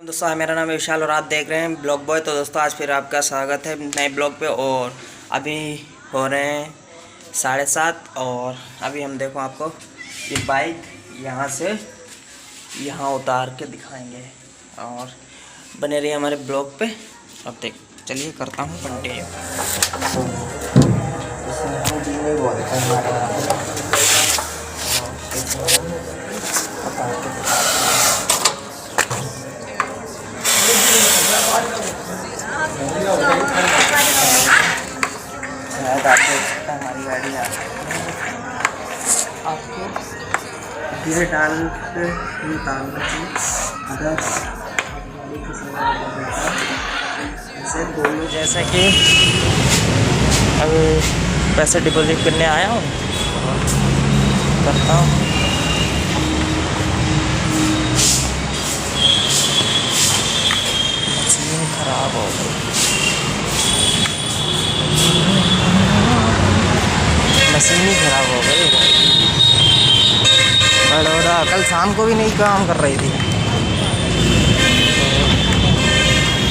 दोस्तों मेरा नाम है विशाल और आप देख रहे हैं ब्लॉग बॉय। तो दोस्तों आज फिर आपका स्वागत है नए ब्लॉग पे। और अभी हो रहे हैं 7:30 और अभी हम देखो आपको ये बाइक यहाँ से यहाँ उतार के दिखाएंगे और बने रहिए हमारे ब्लॉग पे। अब देख चलिए करता हूँ कंटिन्यू। शायद आप देख सकते हैं हमारी गाड़ी आपको धीरे डाल के निकालना चाहिए। अगर ऐसे बोलो जैसा कि अब पैसे डिपॉजिट करने आया हूँ करता हूँ। मशीन खराब हो गई, मशीन ही खराब हो गई बड़ौदा। कल शाम को भी नहीं काम कर रही थी।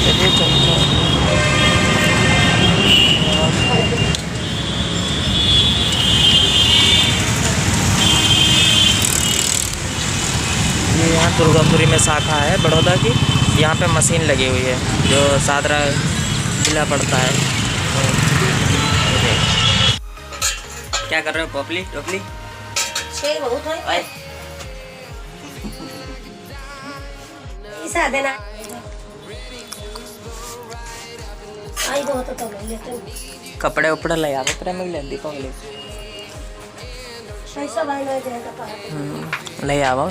चलिए चलते ये यहाँ दुर्गापुरी में शाखा है बड़ौदा की। यहाँ पे मशीन लगी हुई है जो सादरा जिला पड़ता है। क्या कर रहे हो पोपली टोपली? बहुत है ऐसा देना आई बहुत तो कपड़े उपड़े ले आओ प्रेम ले दीपावली पैसा भाई ले जाएगा ले आओ।